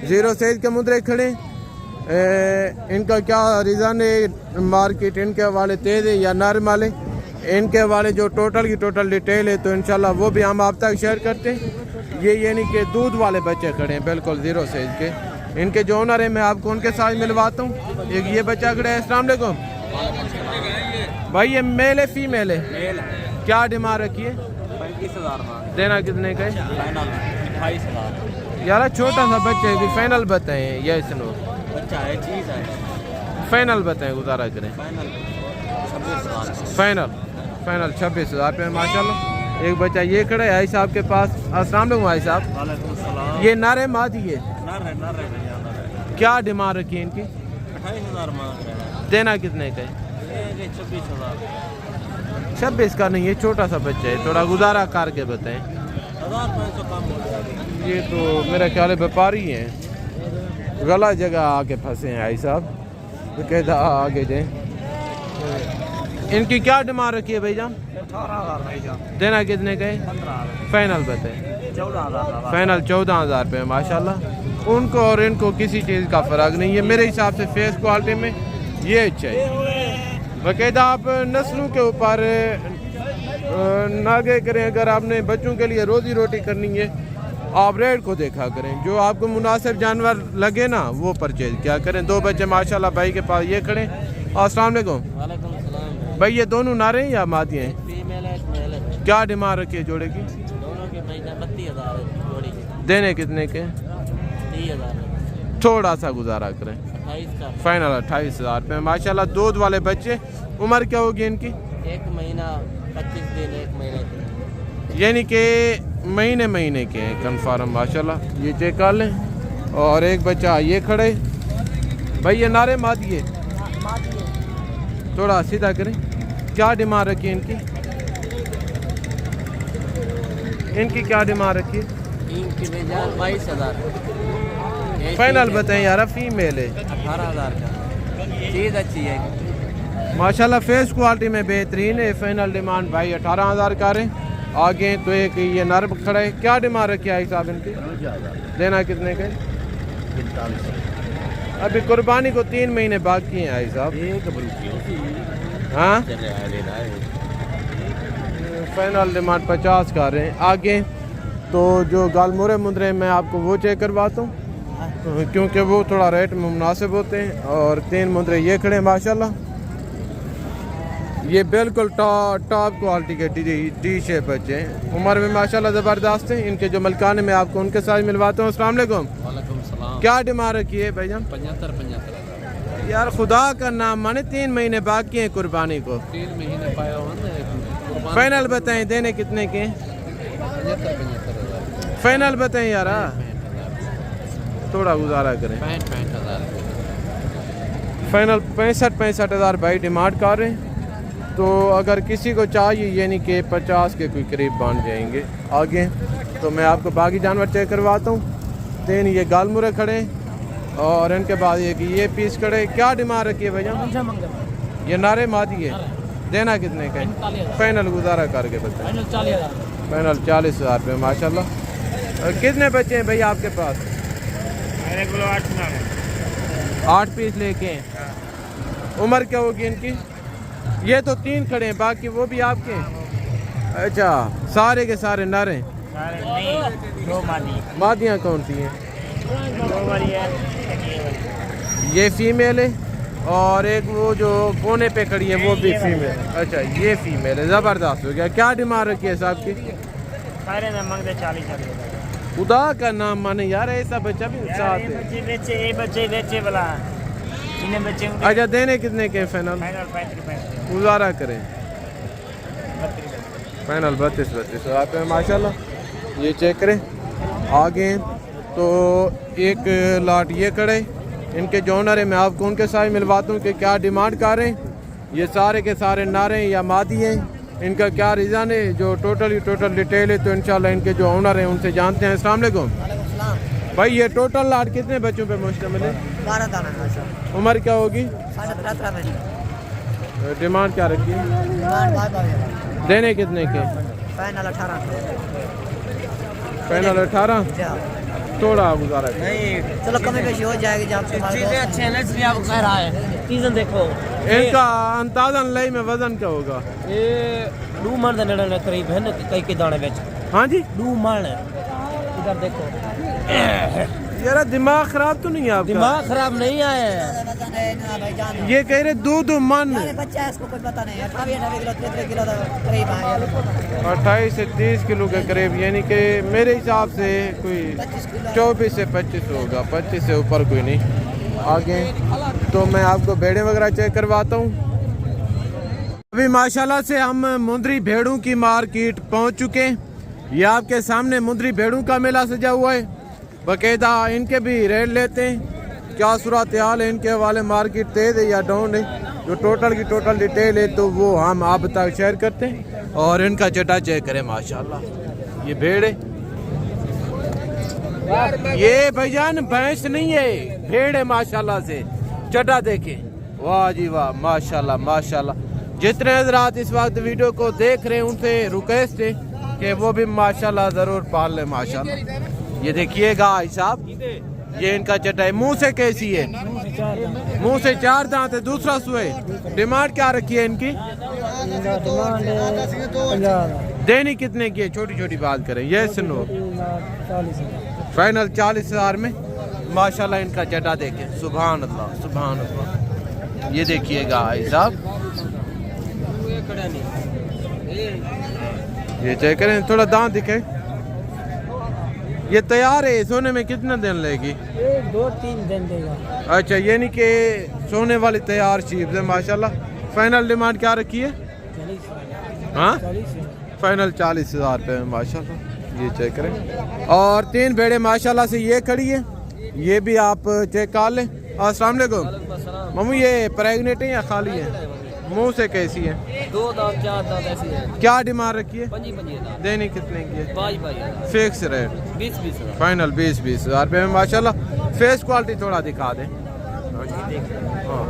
Speaker 1: 0 साइज के मुद्रे खड़े। इनका क्या रीज़न है, मार्केट इनके वाले तेज़ है या नरम वाले? इनके वाले जो टोटल की टोटल डिटेल है तो इंशाल्लाह वो भी हम आप तक शेयर करते हैं। ये यानी कि दूध वाले बच्चे खड़े हैं बिल्कुल 0 साइज के। इनके जो ओनर है मैं आपको उनके साथ मिलवाता हूँ। एक ये बच्चा खड़ा है। अस्सलाम वालेकुम भाई, ये मेल है फीमेल है? क्या डिमांड रखी है?
Speaker 3: 35,000
Speaker 1: देना कितने का है?
Speaker 3: 28,000
Speaker 1: यार छोटा सा बच्चा है, फाइनल बताएं। ये सुनो,
Speaker 3: बच्चा है, चीज है।
Speaker 1: फाइनल बताएं, गुजारा करें। फाइनल फाइनल 26,000 रुपये माशाल्लाह। एक बच्चा ये खड़ा है भाई साहब के पास। अस्सलाम वालेकुम भाई साहब, ये नारे मादी है, क्या डिमांड रखी है इनकी?
Speaker 3: 28,000 मांग रहे हैं।
Speaker 1: देना कितने का है?
Speaker 3: 26,000।
Speaker 1: 26 का नहीं, ये छोटा सा बच्चा है, थोड़ा गुजारा करके बताएं।
Speaker 3: 1,500 कम हो जाएगा।
Speaker 1: ये तो मेरा ख्याल है व्यापारी हैं, गलत जगह आके फंसे हैं भाई साहब, तो कहता आगे जाए। इनकी क्या डिमांड रखी है भाईजान?
Speaker 3: 18,000
Speaker 1: देना कितने का है?
Speaker 3: 15,000
Speaker 1: फाइनल बताएं।
Speaker 3: 14,000
Speaker 1: फाइनल 14,000 रुपये माशाल्लाह। उनको और इनको किसी चीज़ का फ़र्क नहीं है मेरे हिसाब से। फेस क्वालिटी में ये अच्छा है। बाकायदा आप नस्लों के ऊपर नागे करें। अगर आपने बच्चों के लिए रोज़ी रोटी करनी है आप रेट को देखा करें, जो आपको मुनासिब जानवर लगे ना वो परचेज क्या करें। 2 बच्चे माशाल्लाह भाई के पास ये खड़े। अस्सलाम वालेकुम भाई, ये दोनों नारे हैं या मादियाँ हैं?
Speaker 3: फीमेल है, मेल है।
Speaker 1: क्या डिमांड रखी है जोड़े की?
Speaker 3: दोनों के महीना 32,000 जोड़ी की।
Speaker 1: देने कितने के?
Speaker 3: 30,000।
Speaker 1: थोड़ा सा गुजारा करें।
Speaker 3: 28 का।
Speaker 1: फाइनल 28,000 रुपये माशाल्लाह। दूध वाले बच्चे, उम्र क्या होगी इनकी?
Speaker 3: 1 महीना 25 दिन, 1 महीने की।
Speaker 1: यानी कि महीने के हैं कन्फर्म माशाल्लाह। ये चेक कर लें। और एक बच्चा ये खड़े भाई, ये नारे मादिए, थोड़ा सीधा करें। क्या डिमांड रखी है इनकी? इनकी क्या डिमांड रखी है?
Speaker 3: इनकी 22,000।
Speaker 1: फाइनल बताएं यार, फीमेल है।
Speaker 3: 18,000 का, चीज़ अच्छी है।
Speaker 1: माशाल्लाह फेस क्वालिटी में बेहतरीन है। फाइनल डिमांड भाई 18,000 का रहे। आगे तो एक ये नर खड़ा है, क्या डिमांड रखी है साहब इनकी? देना कितने के?
Speaker 3: 45।
Speaker 1: अभी कुर्बानी को 3 महीने बाकी हैं आई साहब। हाँ फाइनल डिमांड 50 का रहे हैं। आगे तो जो गालमुरे मुंदरे मैं आपको वो चेक करवाता हूँ, क्योंकि वो थोड़ा रेट में मुनासिब होते हैं। और 3 मुंदरे ये खड़े हैं माशाल्लाह, ये बिल्कुल टॉप क्वालिटी के टी शेप बच्चे हैं। उम्र में माशाल्लाह ज़बरदस्त हैं। इनके जो मलकान है मैं आपको उनके साथ मिलवाता हूँ। अस्सलाम वालेकुम।
Speaker 3: वालेकुम सलाम।
Speaker 1: क्या डिमांड रखी है भाईजान?
Speaker 3: 75।
Speaker 1: यार खुदा का नाम माने 3 महीने बाकी हैं कुर्बानी को।
Speaker 3: 3 महीने पाया हुआ ना।
Speaker 1: फाइनल बताएं देने कितने के?
Speaker 3: 75,000।
Speaker 1: फाइनल बताएं यार, थोड़ा गुजारा करें।
Speaker 3: 65,000।
Speaker 1: फाइनल 65,000 भाई डिमांड कर रहे हैं। तो अगर किसी को चाहिए यानी कि 50 के कोई करीब बन जाएंगे। आगे तो मैं आपको बाकी जानवर चेक करवाता हूँ। 3 ये गालमुरे खड़े और इनके बाद ये पीस खड़े। क्या डिमांड रखी है भैया? ये नारे मादी है। देना कितने का? फाइनल गुजारा करके बताएं। फाइनल 40,000 रुपये माशाल्लाह। कितने बच्चे हैं भैया आपके पास? 8 पीस लेके हैं। उम्र क्या होगी इनकी? ये तो 3 खड़े हैं, बाकी वो भी आपके हैं? अच्छा, सारे के सारे नर हैं? मादियाँ कौन सी हैं? ये फीमेल है और एक वो जो कोने पे खड़ी है वो भी फीमेल। अच्छा ये फीमेल है, ज़बरदस्त हो गया। क्या डिमांड रखी है साहब की?
Speaker 4: सारे ना मंगते 40,000।
Speaker 1: खुदा का नाम माने यार, ऐसा बच्चा भी साथ है।
Speaker 4: बच्चे बेचे वाला इन्हें बच्चे
Speaker 1: अच्छा देने कितने के फाइनल?
Speaker 4: 35
Speaker 1: गुजारा करें। फाइनल 32 आप माशाल्लाह। ये चेक करें। आगे तो एक लाट ये खड़े, इनके जो ओनर है मैं आपको उनके साथ मिलवाता हूँ कि क्या डिमांड कर रहे हैं। ये सारे के सारे नारे या मादी हैं, इनका क्या रीज़न है, जो टोटल डिटेल है तो इंशाल्लाह इनके जो ओनर हैं उनसे जानते हैं। अस्सलाम वालेकुम भाई। ये टोटल लाट कितने बच्चों पे मुश्तमिल है?
Speaker 4: 12 दाना।
Speaker 1: उम्र क्या होगी?
Speaker 4: 13.5 में।
Speaker 1: डिमांड क्या रखी है? देने कितने के?
Speaker 4: फाइनल 18।
Speaker 1: फाइनल 18। थोड़ा गुजारा करें।
Speaker 4: नहीं चलो कमी पेशी हो जाएगी। जब चीजें अच्छे हैं इसलिए आप कह रहा है। चीजें देखो
Speaker 1: इनका अंदाजन लई में वजन क्या होगा?
Speaker 4: ये 2 मन के नेड़े करीब है ना, कई दाने बेच।
Speaker 1: हाँ जी
Speaker 4: 2 मन है। इधर देखो
Speaker 1: यार दिमाग खराब तो नहीं है आपका?
Speaker 4: दिमाग खराब नहीं है।
Speaker 1: ये कह रहे 2 मन।
Speaker 4: बच्चा है इसको कुछ पता नहीं। 28 किलो 33 किलो करीब है।
Speaker 1: 28 से 30 किलो के करीब, यानी कि मेरे हिसाब से कोई 24 से 25 होगा, 25 से ऊपर कोई नहीं। आगे तो मैं आपको भेड़ें वगैरह चेक करवाता हूँ। अभी माशाल्लाह से हम मुंदरी भेड़ों की मार्केट पहुँच चुके हैं। ये आपके सामने मुंदरी भेड़ों का मेला सजा हुआ है। बाकायदा इनके भी रेट लेते हैं, क्या सूरत हाल है इनके हवाले, मार्केट तेज है या डाउन है, जो टोटल की टोटल डिटेल है तो वो हम आप तक शेयर करते हैं। और इनका चटा चेक करें माशाल्लाह। ये भेड़ है, ये भाईजान भैंस नहीं है, भेड़ है माशाल्लाह से। चटा देखें, वाह जी वाह, माशाल्लाह माशाल्लाह। जितने हजरात इस वक्त वीडियो को देख रहे हैं उनसे रिक्वेस्ट है कि वो भी माशाल्लाह जरूर पाल ले माशाल्लाह। ये देखिएगा भाई साहब, ये इनका चटाई मुंह से कैसी है? मुंह से 4 दांत है, दूसरा सुए। डिमांड क्या रखी है इनकी? देनी कितने की है? छोटी छोटी बात करें, ये सुनो। फाइनल 40,000 में माशाल्लाह। इनका चटा देखें, सुभान अल्लाह सुभान अल्लाह। ये देखिएगा भाई साहब, ये चेक करें, थोड़ा दांत दिखे। ये तैयार है, सोने में कितना दिन लेगी?
Speaker 4: 2-3 दिन देगा।
Speaker 1: अच्छा, यानी कि सोने वाली तैयार चीज है माशाल्लाह। फाइनल डिमांड क्या रखी है?
Speaker 4: 40।
Speaker 1: हाँ फाइनल 40,000 रुपये में माशाल्लाह। ये चेक करें। और 3 भेड़े माशाल्लाह से ये खड़ी है, ये भी आप चेक कर लें। अस्सलाम वालेकुम मामू, ये प्रेगनेंट है या खाली है? मुंह से कैसी है?
Speaker 3: 2 दांत 4 दांत ऐसी है।
Speaker 1: क्या डिमांड रखी है?
Speaker 3: 25 दांत।
Speaker 1: देनी कितने की है?
Speaker 3: 22
Speaker 1: फिक्स रेट
Speaker 3: 20 हज़ार।
Speaker 1: फाइनल 20 हज़ार रुपये में माशाल्लाह। फेस क्वालिटी थोड़ा दिखा दें। हाँ,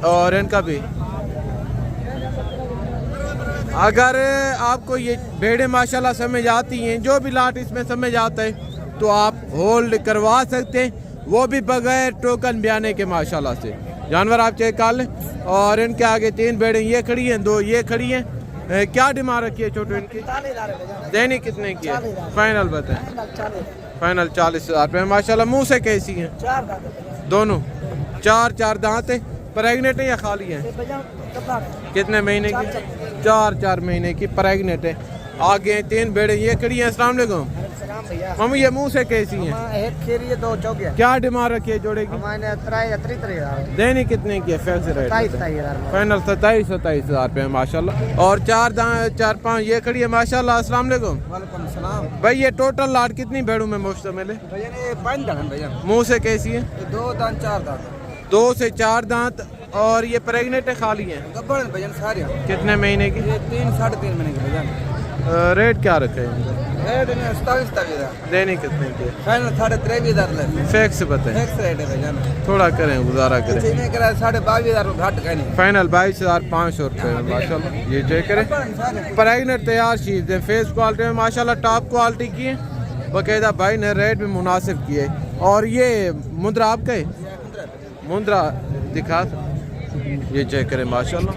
Speaker 1: और इनका भी अगर आपको ये भेड़ें माशाल्लाह समझ आती हैं, जो भी लाट इसमें समझ आता है तो आप होल्ड करवा सकते हैं, वो भी बगैर टोकन बयाने के माशाल्लाह से। जानवर आप चेक कर लें। और इनके आगे 3 भेड़ें ये खड़ी हैं, 2 ये खड़ी हैं। क्या डिमांड रखी है छोटू इनकी? देनी कितने की है? फाइनल बताएं। फाइनल 40 हज़ार रुपये माशाल्लाह। मुँह से कैसी हैं? दोनों 4 दांत है। प्रेगनेंट है या खाली है? कितने महीने की? 4 महीने की प्रेगनेंट है। आगे 3 भेड़ें ये खड़ी हैं। अस्सलाम वालेकुम मम्मी, ये मुँह से कैसी हैं? क्या डिमांड रखी है जोड़े की? देनी कितने की है? फिक्स रेट फाइनल 27 हज़ार रुपये माशाल्लाह। और 4-5 ये खड़ी है माशाल्लाह। अस्सलाम वालेकुम भाई, ये टोटल लाट कितनी भेड़ों में मुश्तमिल है? मुँह से कैसी है?
Speaker 2: 2 दांत 4 दांत।
Speaker 1: 2 से 4 दांत। और ये प्रेगनेंट है खाली है?
Speaker 2: सारे
Speaker 1: कितने महीने की?
Speaker 2: 3 साढ़े 3 महीने के भजन।
Speaker 1: रेट क्या रखे हैं?
Speaker 2: रेट 27
Speaker 1: देनी कितने की?
Speaker 2: फाइनल 23.5 हज़ार।
Speaker 1: फिक्स बताएं।
Speaker 2: फिक्स रेट है भजन।
Speaker 1: थोड़ा करें, गुजारा करें।
Speaker 2: 22.5 हज़ार घट का नहीं।
Speaker 1: फाइनल 22,500 रुपये माशाल्लाह। ये चेक करें। प्रेगनेंट तैयार चीज़ है। फेस क्वालिटी में माशाल्लाह टॉप क्वालिटी की है। बाकायदा भाई ने रेट भी मुनासिब किए। और ये मुंद्रा आपका है? मुंद्रा दिखा, ये चेक करें माशाल्लाह।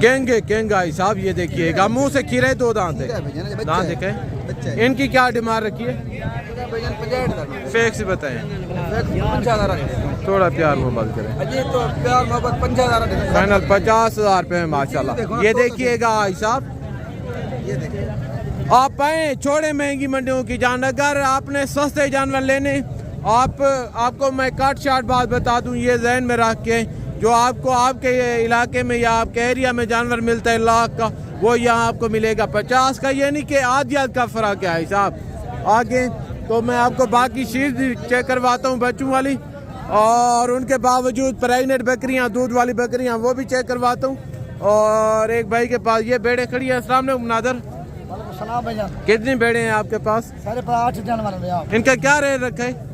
Speaker 1: केंगा हिसाब ये देखिएगा। मुंह से खीरे 2 दांत है। दांत दिखे। इनकी क्या डिमांड रखी है? फिक्स बताएं। थोड़ा प्यार मोहब्बत करें।
Speaker 2: तो प्यार मोहब्बत 50,000
Speaker 1: फाइनल 50 हज़ार रुपये माशाल्लाह। ये देखिएगा हिसाब। आप आए छोड़े महंगी मंडियों की जान। अगर आपने सस्ते जानवर लेने, आपको मैं काट शाट बात बता दूं, ये जहन में रख के, जो आपको आपके इलाके में या आपके एरिया में जानवर मिलता है लाख का, वो यहाँ आपको मिलेगा 50 का। यानी कि आधियात का फ़र्क है हिसाब। आगे तो मैं आपको बाकी चीज़ चेक करवाता हूँ बच्चों वाली, और उनके बावजूद प्रेगनेंट बकरियाँ, दूध वाली बकरियाँ, वो भी चेक करवाता हूँ। और एक भाई के पास ये भेड़ें खड़ी है। अस्सलाम वालेकुम नादर, कितनी भेड़ें हैं आपके पास?
Speaker 4: 8.5 जानवर।
Speaker 1: इनका क्या रेट रखा है?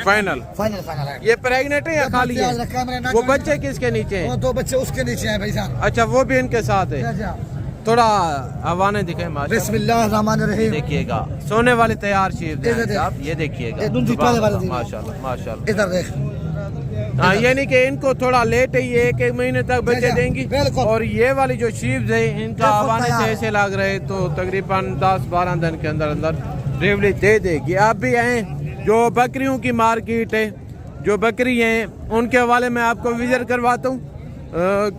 Speaker 1: फाइनल। ये प्रेगनेंट है या खाली है? वो बच्चे किसके नीचे हैं?
Speaker 4: 2 बच्चे उसके नीचे हैं भाईजान।
Speaker 1: अच्छा, वो भी इनके साथ है। थोड़ा हवाने दिखे
Speaker 4: बिस्मिल्लाहिर्रहमानिर्रहीम।
Speaker 1: देखिएगा सोने वाले तैयार चीज आप ये देखिएगा माशाल्लाह माशाल्लाह।
Speaker 4: इधर देख।
Speaker 1: हाँ, यानी कि इनको थोड़ा लेट है, ये 1 महीने तक बच्चे देंगी। और ये वाली जो शीप्स है, इनका हवाने से ऐसे लग रहे तो तकरीबन 10-12 दिन के अंदर अंदर डिलीवरी दे देगी। आप भी आए, जो बकरियों की मार्केट है, जो बकरी हैं उनके हवाले में आपको विजिट करवाता हूँ।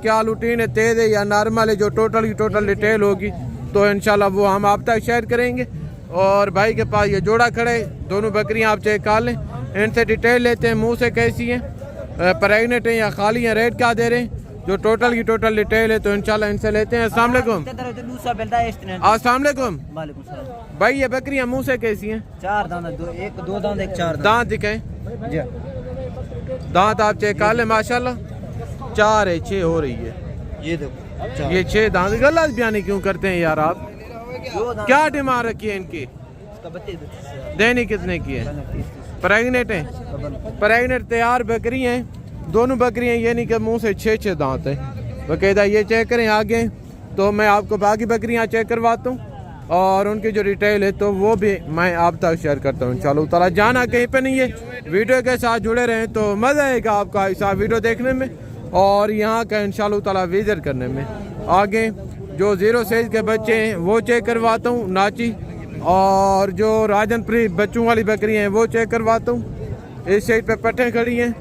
Speaker 1: क्या रूटीन है, तेज है या नॉर्मल है, जो टोटल डिटेल होगी तो इंशाल्लाह वो हम आप तक शेयर करेंगे। और भाई के पास ये जोड़ा खड़े, दोनों बकरियां आप चेक कर लें, इनसे डिटेल लेते हैं। मुंह से कैसी हैं, प्रेगनेंट हैं या खाली हैं, रेट क्या दे रहे हैं, जो टोटल डिटेल है तो इंशाल्लाह इनसे लेते हैं। अस्सलाम वालेकुम। अस्सलाम वालेकुम भाई, ये बकरियां मुंह से कैसी हैं?
Speaker 4: 4 दांत, 2 दांत 1 4
Speaker 1: दांत दिखाएं। दांत आप चेक कर लें माशाल्लाह। 4 है, 6 हो रही है।
Speaker 4: ये देखो
Speaker 1: ये 6 दांत। गलत बयानी क्यों करते हैं यार आप? क्या डिमांड रखी है इनकी? देनी कितने की है? प्रेगनेंट है? प्रेगनेंट तैयार बकरी हैं, दोनों बकरियां, यानी कि मुंह से 6 दांत है। बाकायदा ये चेक करें। आगे तो मैं आपको बाकी बकरियां चेक करवाता हूँ और उनकी जो डिटेल है तो वो भी मैं आप तक शेयर करता हूँ। चलो ताला जाना कहीं पे नहीं है, वीडियो के साथ जुड़े रहें तो मज़ा आएगा आपका ऐसा वीडियो देखने में और यहाँ का इंशाल्लाह ताला विजिट करने में। आगे जो 0 साइज के बच्चे हैं वो चेक करवाता हूँ, नाची, और जो राजनपुरी बच्चों वाली बकरी हैं वो चेक करवाता हूँ। इस साइड पे पट्टे खड़ी हैं,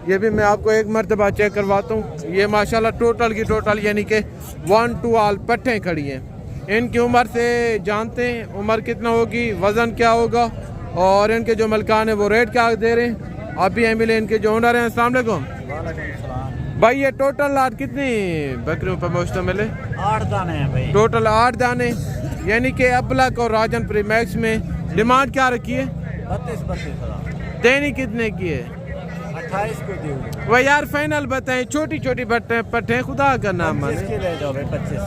Speaker 1: ये भी मैं आपको एक मरतबा चेक करवाता हूँ। ये माशाल्लाह टोटल की टोटल यानी कि 1 to all पट्टे खड़ी हैं। इनकी उम्र से जानते हैं, उम्र कितना होगी, वज़न क्या होगा और इनके जो मलकान है वो रेट क्या दे रहे हैं। अभी हैं मिले इनके जो ओनर हैं। अस्सलाम वालेकुम भाई, ये टोटल लाट कितनी बकरियों पर मुश्तमिल है?
Speaker 4: 8 दाने हैं भाई।
Speaker 1: टोटल 8 दाने, यानी कि अबलक और राजनपुरी मैक्स में। डिमांड क्या रखी है?
Speaker 4: 32 हज़ार।
Speaker 1: देनी कितने की है?
Speaker 3: 28 को दी।
Speaker 1: वह यार फाइनल बताएं, छोटी छोटी पट्टे खुदा का नाम माने।
Speaker 3: 25 की ले जाओ भाई, 25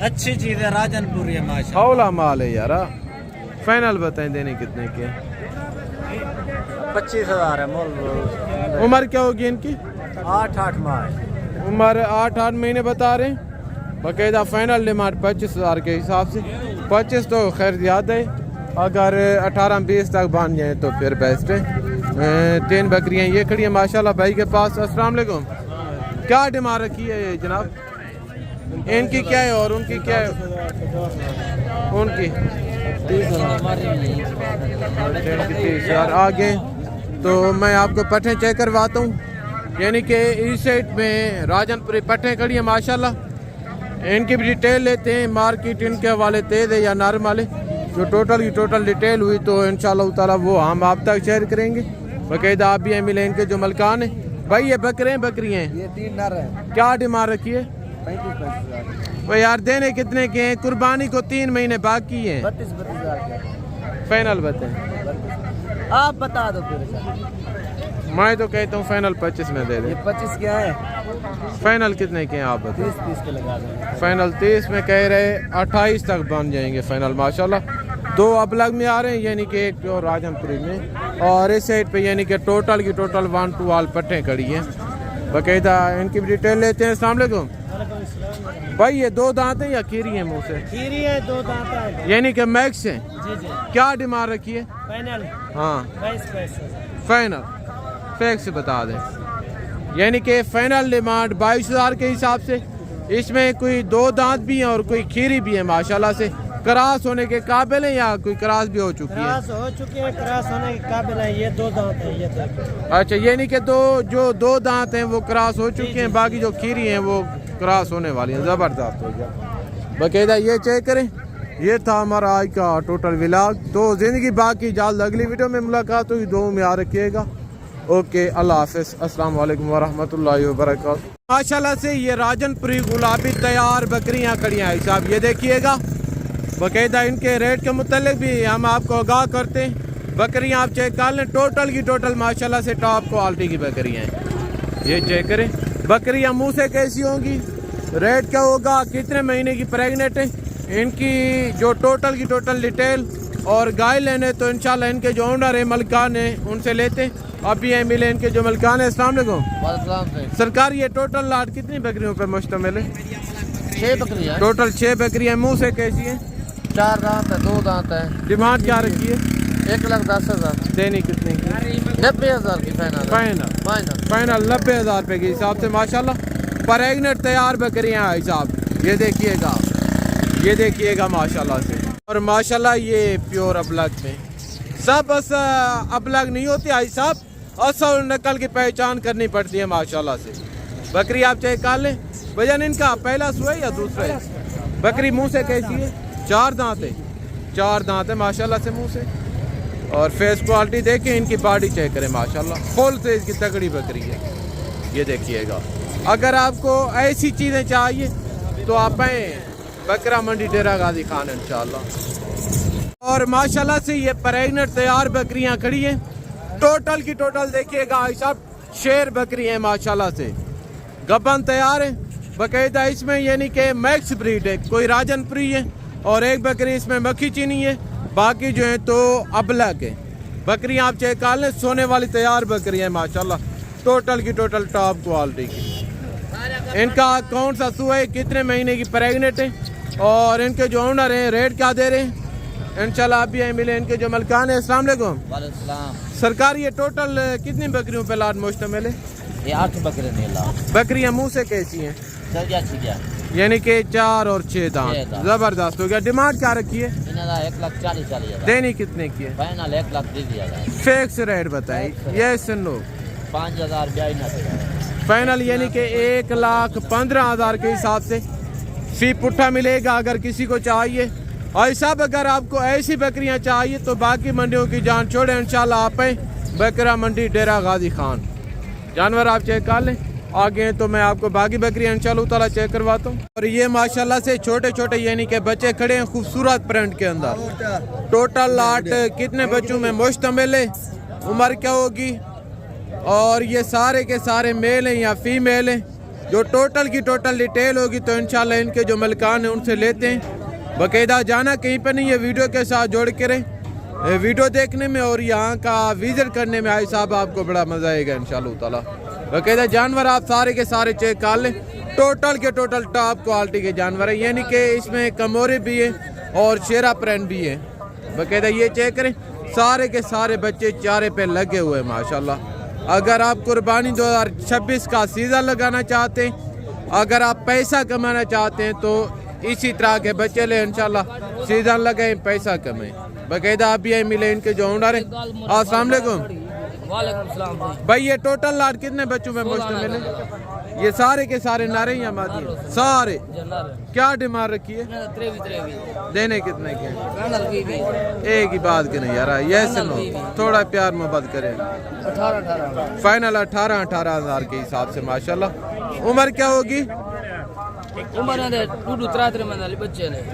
Speaker 3: अच्छी चीज है, राजनपुर है माशा।
Speaker 1: हौला माल है यार। फाइनल बताएं देने कितने के?
Speaker 3: 25,000 है मोल।
Speaker 1: उम्र क्या होगी इनकी?
Speaker 3: 8 माह।
Speaker 1: उम्र 8 महीने बता रहे हैं। बाकायदा फाइनल डिमांड 25,000 के हिसाब से। 25 तो खैर ज़्यादा है, अगर 18-20 तक बन जाए तो फिर बेस्ट है। 3 बकरियां ये खड़ी हैं माशाल्लाह भाई के पास। अस्सलाम वालेकुम। क्या डिमांड रखी है ये जनाब? इनकी क्या है और उनकी क्या है? उनकी 30,000। आगे तो मैं आपको पट्टे चेक करवाता हूँ, यानी कि इस साइड में राजनपुरी पट्टे खड़ी हैं माशाल्लाह। इनकी भी डिटेल लेते हैं, मार्केट इनके हवाले तेज है या नरम वाले। जो टोटल की टोटल डिटेल हुई तो इंशाल्लाह ताला वो हम आप तक शेयर करेंगे। बाकायदा आप भी मिले इनके जो मलकान है। भाई ये बकरे बकरी हैं,
Speaker 3: ये 3 नर है।
Speaker 1: क्या डिमांड रखी है?
Speaker 3: 35,000।
Speaker 1: भाई यार देने कितने के हैं? कुर्बानी को 3 महीने बाकी हैं।
Speaker 3: 32,000।
Speaker 1: फाइनल बताएं।
Speaker 3: आप बता दो फिर।
Speaker 1: मैं तो कहता हूँ फाइनल 25 में दे
Speaker 3: ये
Speaker 1: दें।
Speaker 3: 25 क्या है?
Speaker 1: फाइनल कितने के हैं आप बताएं?
Speaker 3: 30 के लगा दें।
Speaker 1: फाइनल 30 में कह रहे, 28 तक बन जाएंगे फाइनल माशाल्लाह। 2 अबलग में आ रहे हैं, यानी कि एक और राजनपुरी में, और इस साइड पे यानी कि टोटल की टोटल 1 2 वाल पट्टे खड़ी हैं। बाकायदा इनकी भी डिटेल लेते हैं। अस्सलाम वालेकुम भाई, ये 2 दांत हैं या खीरी हैं मुँह से?
Speaker 3: खीरी है, 2 दांत है।
Speaker 1: यानी कि मैक्स है।
Speaker 3: जी जी।
Speaker 1: क्या डिमांड रखी है?
Speaker 3: फाइनल
Speaker 1: हाँ
Speaker 3: 22
Speaker 1: फाइनल फेक से बता दें, यानी कि फाइनल डिमांड 22,000 के हिसाब से। इसमें कोई 2 दांत भी हैं और कोई खीरी भी है माशाल्लाह से। क्रॉस होने के काबिल है या कोई क्रॉस भी हो चुकी है?
Speaker 3: क्रॉस हो चुकी है, क्रॉस होने के काबिल है। ये 2 दांत है, ये देखो।
Speaker 1: अच्छा, यानी कि जो 2 दांत हैं वो क्रॉस हो चुके हैं, बाकी जो खीरी हैं वो क्रॉस होने वाली हैं। ज़बरदस्त हो गया। बाकायदा ये चेक करें। ये था हमारा आज का टोटल व्लॉग। तो ज़िंदगी बाकी जल्द अगली वीडियो में मुलाकात होगी। दुआ में याद रखिएगा। ओके, अल्लाह हाफ़िज़। अस्सलाम वालेकुम वरहमतुल्लाहि वबरकातुहू। माशाल्लाह से ये राजनपुरी गुलाबी तैयार बकरियां खड़ी हैं साहब, ये देखिएगा। बाकायदा इनके रेट के मुतालिक भी हम आपको आगाह करते हैं। बकरियां आप चेक कर लें, टोटल की टोटल माशाल्लाह से टॉप क्वालिटी की बकरियां हैं। ये चेक करें। बकरियां मुँह से कैसी होंगी, रेट क्या होगा, कितने महीने की प्रेगनेंट है, इनकी जो टोटल की टोटल डिटेल और गाय लेने तो इंशाल्लाह इनके जो ओनर है मलकान है उनसे लेते। अभी ये मिले इनके जो मलकान है। अस्सलाम वालेकुम सरकार, ये टोटल लाट कितनी बकरियों पर मुश्तमिल है?
Speaker 3: 6 बकरियां।
Speaker 1: टोटल 6 बकरियां। मुँह से कैसी है?
Speaker 3: 4 दांत है, 2 दांत है।
Speaker 1: डिमांड क्या रखी है?
Speaker 3: 1,10,000।
Speaker 1: देनी कितने की?
Speaker 3: 90,000 की फाइनल।
Speaker 1: फाइनल 90,000 रुपये के हिसाब से माशाल्लाह प्रेग्नेंट तैयार बकरियां हैं साहब। ये देखिएगा, ये देखिएगा माशाल्लाह से। और माशाल्लाह ये प्योर अबलग में सब बस अबलग नहीं होती आई साहब, असल नकल की पहचान करनी पड़ती है माशाल्लाह से। बकरी आप चेक कर लें। वजन इनका पहला सुआ है या दूसरा है? बकरी मुंह से कैसी है? 4 दांत है। 4 दांत है माशाल्लाह से मुंह से। और फेस क्वालिटी देखें, इनकी बॉडी चेक करें माशाल्लाह, फुल से इसकी तगड़ी बकरी है। ये देखिएगा। अगर आपको ऐसी चीज़ें चाहिए तो आप आए बकरा मंडी डेरा गाजी खान इंशाल्लाह। और माशाल्लाह से ये प्रेग्नेंट तैयार बकरियां खड़ी हैं। टोटल की टोटल देखिएगा भाई साहब, शेर बकरी है माशाल्लाह से। गबन तैयार है बाकायदा। इसमें यानी कि मैक्स ब्रीड है, कोई राजनपुरी है और एक बकरी इसमें मक्खी चीनी है, बाकी जो है तो अबलग है। बकरियां आप चेक कर लें, सोने वाली तैयार बकरी है माशाल्लाह, टोटल की टोटल टॉप क्वालिटी की। इनका कौन सा सुआ है, कितने महीने की प्रेग्नेंट है और इनके जो ओनर हैं रेट क्या दे रहे हैं इंशाल्लाह आप भी मिले इनके जो मलकान है। अस्सलाम वालेकुम सरकार, ये टोटल कितनी बकरियों पे लाट मुश्तमिल है?
Speaker 3: ये 8 बकरे नीला।
Speaker 1: बकरियां मुँह से कैसी हैं? यानी कि 4 और 6 दांत। जबरदस्त हो गया। डिमांड क्या रखी है?
Speaker 3: 1,40,000।
Speaker 1: देनी कितने की है?
Speaker 3: फाइनल 1,20,000।
Speaker 1: फिक्स रेट बताइए। ये सुन लो,
Speaker 3: 5,000
Speaker 1: फाइनल यानी कि 1,15,000 के हिसाब से फी पुट्ठा मिलेगा अगर किसी को चाहिए। और साहब अगर आपको ऐसी बकरियां चाहिए तो बाकी मंडियों की जान छोड़े, इंशाल्लाह आप बकरा मंडी डेरा गाजी खान। जानवर आप चेक कर लें, आगे तो मैं आपको बाकी बकरियां इंशाल्लाह ताला चेक करवाता हूँ। और ये माशाल्लाह से छोटे छोटे यानी कि बच्चे खड़े हैं खूबसूरत प्रिंट के अंदर। टोटल लाट कितने बच्चों में मुश्तमिल है? उम्र क्या होगी? और ये सारे के सारे मेल हैं या फीमेल हैं। जो टोटल की टोटल डिटेल होगी तो इंशाल्लाह इनके जो मलकान हैं उनसे लेते हैं। बाकायदा जाना कहीं पर नहीं, ये वीडियो के साथ जोड़ के रहे। वीडियो देखने में और यहाँ का विजिट करने में आई साहब आपको बड़ा मज़ा आएगा इंशाल्लाह ताला। बाकायदा जानवर आप सारे के सारे चेक कर लें, टोटल के टोटल टॉप क्वालिटी के जानवर है, यानी कि इसमें कमोरे भी है और शेरा प्रेंट भी है। बाकायदा ये चेक करें, सारे के सारे बच्चे चारे पे लगे हुए हैं माशाल्लाह। अगर आप कुर्बानी 2026 का सीज़न लगाना चाहते हैं, अगर आप पैसा कमाना चाहते हैं तो इसी तरह के बच्चे ले इंशाल्लाह, सीज़न लगाए पैसा कमाएं। बाकायदा आप भी मिले इनके जो ओनर हैं। अस्सलाम वालेकुम भाई, ये टोटल लाट कितने बच्चों में मुश्त मिले? ये सारे के सारे नारे या मादी सारे? क्या डिमांड रखी है? देने कितने के? एक ही बात के नहीं यार, ये सुनो थोड़ा प्यार मोहब्बत करें।
Speaker 4: 18
Speaker 1: फाइनल 18 हज़ार के हिसाब से माशाल्लाह। उम्र क्या होगी?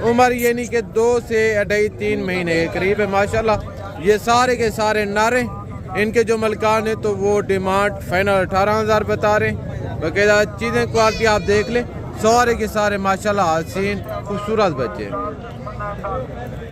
Speaker 1: उम्र यानी कि 2 से 2.5-3 महीने के करीब है माशाल्लाह। ये सारे के सारे नारे, इनके जो मलकान है तो वो डिमांड फाइनल 18,000 बता रहे हैं। बाकायदा चीज़ें क्वालिटी आप देख लें, सारे के सारे माशाल्लाह हसीन खूबसूरत बच्चे हैं।